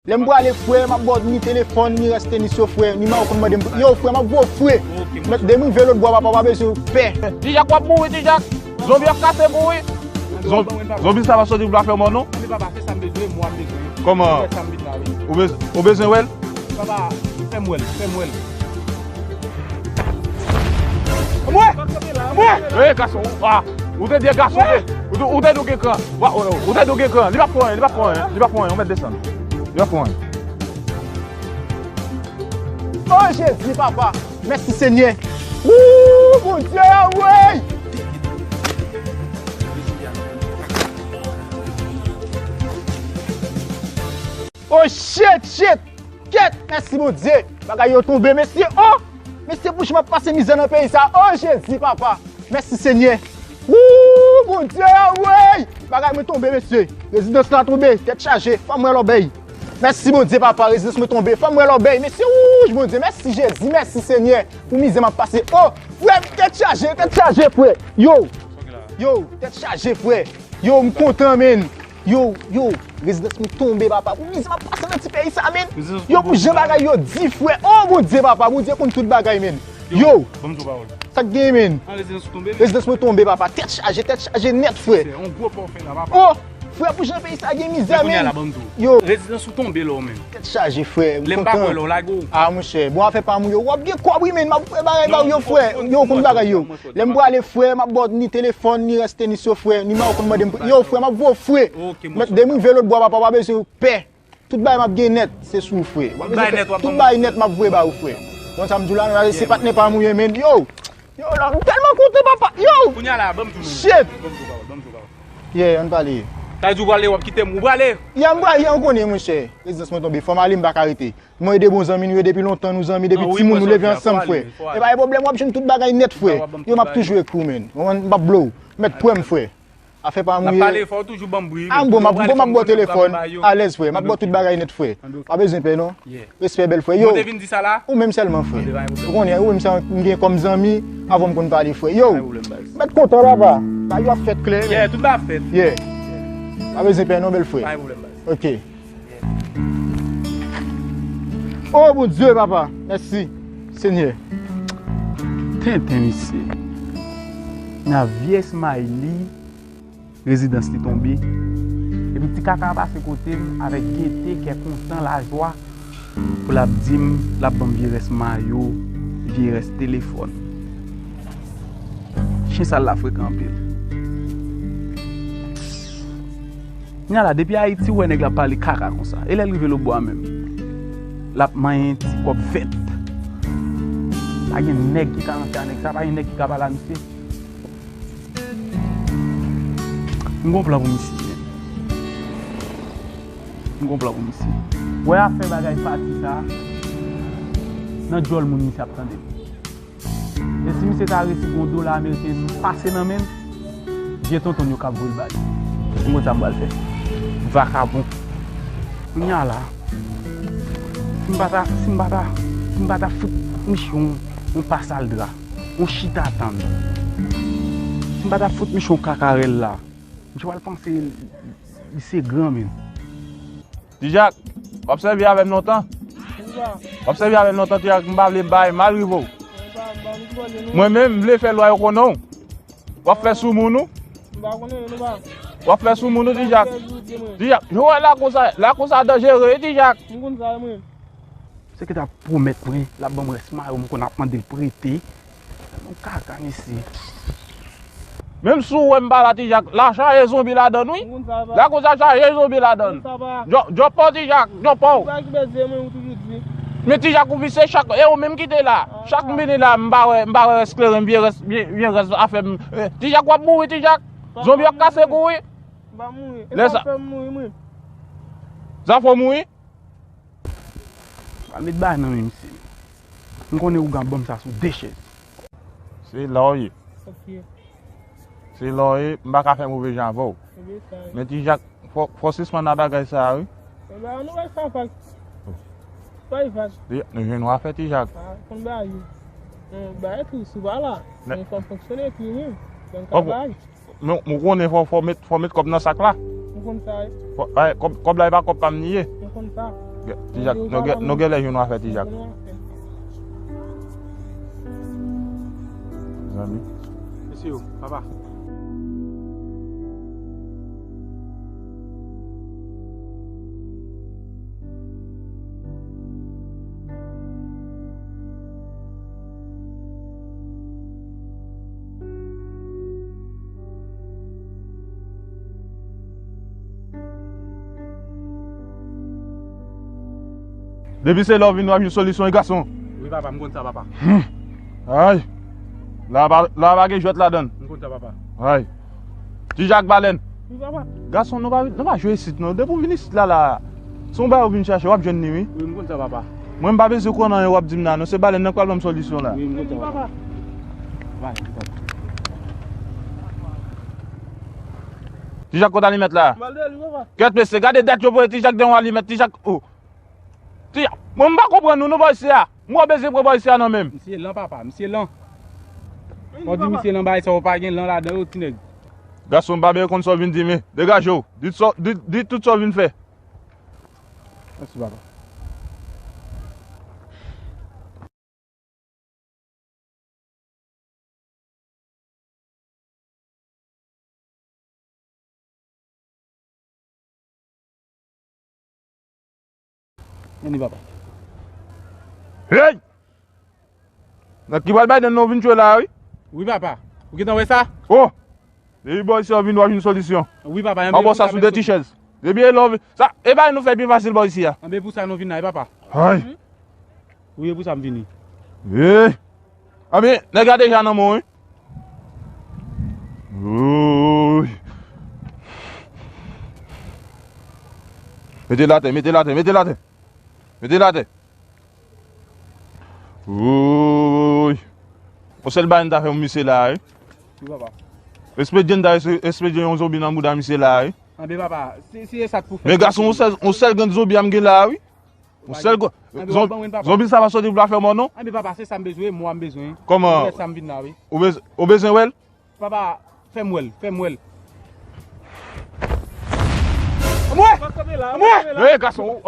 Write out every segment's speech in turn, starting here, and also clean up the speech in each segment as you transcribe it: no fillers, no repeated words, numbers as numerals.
L'aime boire les frères, ma boîte ni téléphone, ni rester ni sur frère, ni ma au madame. Yo frère, ma beau frère. Mais des moun vélo de bois pas besoin paix. Déjà quoi mourir déjà. Zombie a cassé mourir. Zombie ça va sortir pour faire mon nom. Papa, c'est ça me besoin moi besoin. Comment? Au besoin well. Papa, fais-moi. Moi. Eh garçon. Ah, ou t'es des garçons. Ou t'es do quelqu'un. Ou t'es do quelqu'un. Il va prendre, on met descendre. Il va prendre. Oh Jésus papa, merci Seigneur. Ouh mon Dieu, ouais. Oh shit. Merci mon Dieu. Bagay yo tombé, monsieur. Oh, monsieur pour je m'a passé misère dans le pays ça. Oh Jésus papa, merci Seigneur. Ouh mon Dieu, ouais. Bagay me tombé monsieur. Résidence là tombé, tête chargée, pas moi l'obéir. Merci mon Dieu papa, résidence me tombé, pas moi l'obéir. Monsieur, ouh mon Dieu, merci Jésus, merci Seigneur. Pour misère m'a passé. Oh, frère, tête chargée frère. Yo, tête chargée frère. Yo, me content men. Yo, résidence me tombé papa. Pour misère m'a passé dans petit pays ça men. Yo pour Jean bagay yo 10 frère. Oh mon Dieu papa, mon Dieu contre tout bagay men. Yo, ça gagne men. Résidence me tombé papa, tête chargée net frère. On gros pour faire là papa. Oh, frère pour Jean pays ça gagne misère men. Yo, Résidence tombé là même. tête chargée frère. L'aime pas là la go. Ah mon cher, bon fait pas yo. Ou bien quoi oui men, m'a bagay ba yo frère. Yo comme bagay yo. L'aime boire les frère, m'a boîte ni téléphone, ni rester ni sur frère, ni ma comme madame. Yo frère, m'a beau frère. Mais des moun vélo de bois pas besoin paix. Tout bagay m'a bien net, c'est sous frère. Tout bagay net m'a voué ba ou frère. Donc ça me dit là, c'est pas n'est pas mouillé men. Yo là, tellement content papa. Yo. Kounya là, bam tout. Shit. Yeah, on parle. T'as dû aller ou quitter mou aller. Ya on connaît mon cher. Résidence me tomber, faut m'aller m'ba arrêter. Moi des bons amis nous depuis longtemps nous amis depuis petit moun nous lever ensemble frère. Et pas problème moi je tout bagay net frère. Yo m'a toujours écrit men. On m'a blow, mettre poème frère. A fait pas mouiller. Parler fort toujours bambouiller. Ah bon m'a téléphone à l'aise frère. M'a tout bagay net frère. Pas besoin paix non. Respect belle frère. Yo. Vous devez dire ça là. Ou même seulement frère. Vous connaissez ou même ça m'gain comme amis avant me parler frère. Yo. Mettre content là-bas. Ça y a fait clair. Yeah, tout bas fait. Yeah. Pas besoin paix non belle frère. Pas problème. OK. Oh mon Dieu, papa. Merci, Seigneur. Tintin ici. Na vie Smiley, résidence qui tombée. Et puis petit caca passe côté avec gaieté qui est content, la joie. Pour la dim, la bombe virus maillot, virus téléphone. Chien ça la fréquente. Nya là depuis Haïti ouais nèg la parler caca comme ça. Elle est arrivé le bois même. La main petit cop vête. Pas un nèg qui kan faire nèg ça, pas un nèg qui capable la monsieur. On plan pour monsieur. On plan pour monsieur. Ouais a fait bagay parti ça. Nan jol moun monsieur attendé. Et si monsieur t'a reçu $1 américain passer nan même, j'ai tonton yo ka vol bagay. Comment ça va le faire? Vagabond. Nya là. Simbata fout mission, on passe à l'dra. On chita attendre. Simbata fout mission cacarel là. Je vais penser c'est grand même. Déjà, observez avec longtemps. Observez avec longtemps tu as m'bavle bail mal rivo. Moi-même, je faire loi au non. On faire sous mon nous. On faire sous mon nous déjà. Déjà, je vois là comme ça dangereux déjà. C'est que tu as promis la bombe reste mal, on a demandé de prêter. On caca ici. Même si on m'ba déjà, l'argent est zombie là-dedans, oui. Là comme ça est zombie là-dedans. Je pas déjà, je pas. Mais déjà qu'on visse chaque et on même quitter là. Chaque minute là m'ba esclaire bien affaire. Déjà quoi mourir déjà. Zombie a cassé courir. Ba mourir. Laisse ça. Ça faut mourir. On met ba nan même ici. On connaît où gan bombe ça sous déchet. C'est là oui. OK. C'est là oui, m'ba ka faire mauvais gens avant. Mais déjà faut suspendre bagay ça oui. Ba on va faire pas. Pas va. Nous venons à faire déjà. Kon ba yo. Ba tout souvent là. Il faut fonctionner puis donc ba. Mon connaît faut mettre comme dans sac là. On compte ça. Comme là il va comme pas nier. On compte ça. Tijak, nou gen le joun wafè Tijak. Zami. Mese yo, papa. Depi se lò vin nou ap yon solisyon gason. Oui papa, m kon sa papa. Ay. La bagay jwet la don. M kon sa papa. Ay. Tijak Balen. Oui, papa. Gason nou ba jwe sit nou. Depi vini sit la. Son ba ou vin chache wap jen ni wi. Oui, m kon sa papa. Mwen mba beze konan yon wap dim nan. Nou se Balen nan kwa lom solisyon la. Oui, m kon sa papa. Tijak kota li met la. Maldel, oui, papa. Ket pese, gade det yo pou Tijak den wali met Tijak. Oh. Tijak, mwen mba kompren nou boy si ya. Mwen beze pou boy si ya nan menm. Mse lan papa, mse lan. On di mse lan bay sa wap gen lan la den ou tineg. Gason babe kon so vin di me. Degaj yo. Dit tout so vin fe. Merci papa. Yeni papa. Hey! Nak ki wal bay den nou vin chwe la, oui? Oui papa. Ou ki tan wè sa? Oh! Debi boy si yo vin wap yon solisyon. Oui papa. An bo sa sou de tichèz. Debi e love. Sa, e bay nou fe bi fasil boy si ya. An be pou sa nou vin na e papa. Ay! Oui pou sa m vini. Hey! Ami, ne gade jan nan moun, oui? Ouy! Mete la te, mete la te, mete la te. Mete la te. Ouy! O sel ba yon da fe ou mise la, oui? Oui papa. Espedjen yon zobi nan mou da mise la, oui? An be papa, si e sak pou fè. Me gason ou sel gen zobi am gen la, oui? Ou sel go... Zobi sa va soti vla fe mon, non? An be papa, se sa m bezwe, mwa m bezwe. Koman? Sa m vin na, oui. Ou bezen wel? Papa, fè m wel, fè m wel. Hey gason,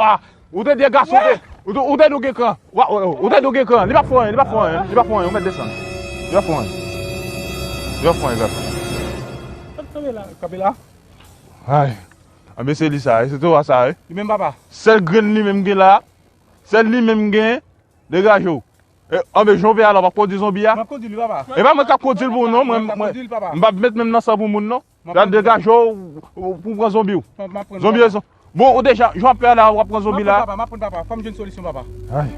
ou te de gason te? Ou te do gen kan? Ou te do gen kan? Li pa fwen, li pa fwen, ou met desan. Li pa fwen. Li pa fwen gason. Kabela? Ay, ame se li sa, se to wa sa, Li men papa? sel gren li menm gen la, sel li menm gen, degaj yo. Ame jonbe ala wap kondi zombi ya? Mwen kondi li papa? E ba mwen kap kondi l pou non, mwen met menm nan sa pou moun non? Dan degaj yo, pou pran zombi yo. Zombi yo son. Bon, ou deja, jwan pe ala wap pran zombi la. Mwen pren papa, fam jen solisyon papa. Ay,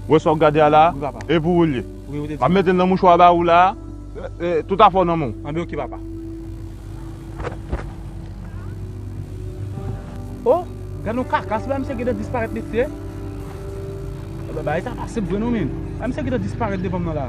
wè so gade ala, Oui papa. e pou ou li. Oui, ou te A mette nan mouchwa ba ou la, tout a fon nan moun. An be ok papa. Oh, gade nou kakas la, mse gede disparet de se. Ba e sa pasep vwe nou men. A mse gede disparet de vom nan la.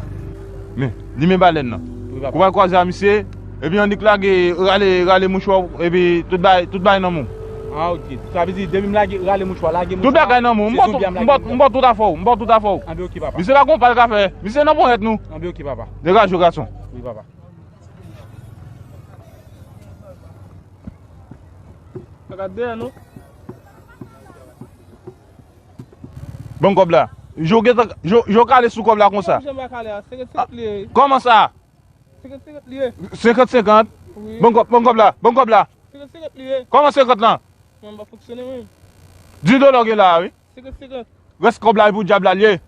Men, li men Balen nan. Oui papa. Kou wè kwa zi a misye, e bi yon dik la ge rale mouchwa, e bi tout bay nan moun. Ah ok, sa vizi debi m lage rale mouchwa, lage mouchwa. Tout bagay nan moun, mbot tout a fò, mbot tout a fò. An be ok papa. Mise la kon pal kafe, mise nan bon et nou. An be ok papa. Degaj yo gason. Oui papa. Regardez, non? Bon kob la, jo kale sou kob la kon sa. J'aime pas caler, c'est lié. Koman sa? C'est lié. 50-50? Oui. Bon kob la, bon kob la. C'est lié. Koman 50 lan? On va fonctionner, oui. $10 gen la, oui? C'est Res kob la e pou diab la liye.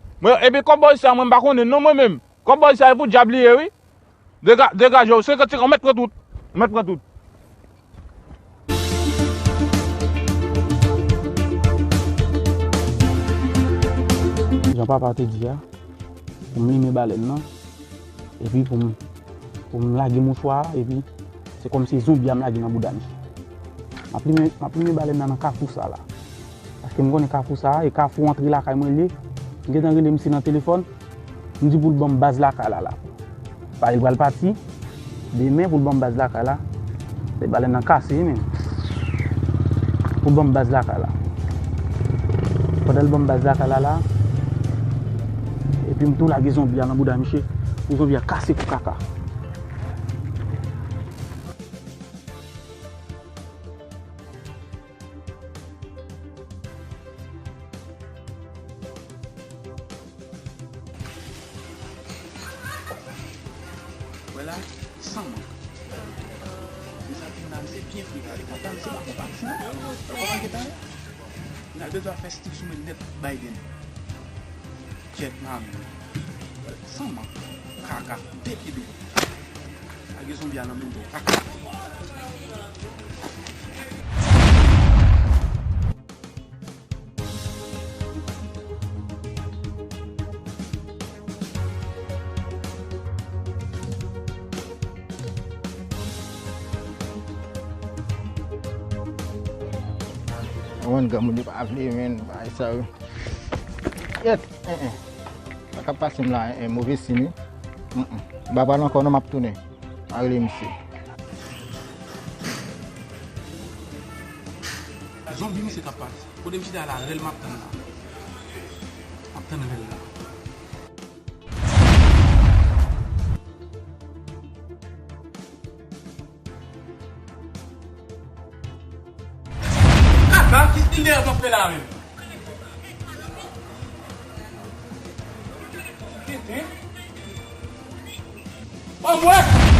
E bi kob boy sa mwen bakone, non mwen menm. Kob boy sa e pou diab liye, oui? Degaj yo, 50-50, met pre tout. Met pre tout. Jan papa te di ya, pou m li me Balen nan, e pi pou m lage mouchwa, e pi se kom se zombi am lage nan boudani. Ma pli me Balen nan kafou sa la. Aske m konen kafou sa, e kafou entri la kay mwen li, m getan rele msi nan telefon, m di pou l'bom baz la ka la. Pa il wal pati, demen pou l'bom baz la ka la, se Balen nan kase men. Pou l'bom baz la ka la. Pwede l'bom baz la ka la, e pi m tou lage zombi an nan boudani che, pou zombi a kase kou kaka. Voilà, sans manque. Mais ça, c'est bien fait. C'est pas mon parti. Comment est-ce que il a besoin de faire stick sur le net Biden. Jet man. Sans manque. Caca. Pépi d'eau. Avec son bien dans le monde. Caca. Wan gamun di pa avli men ba isa. Yet Baka pasim la mauvais signe. Baba nan kono map tourner. Allez monsieur. Zombie c'est capable. Pour dem ci dans la réel map tan la. Map tan réel la. Ah, qu'est-ce qu'il est à faire là même? Oh, ouais!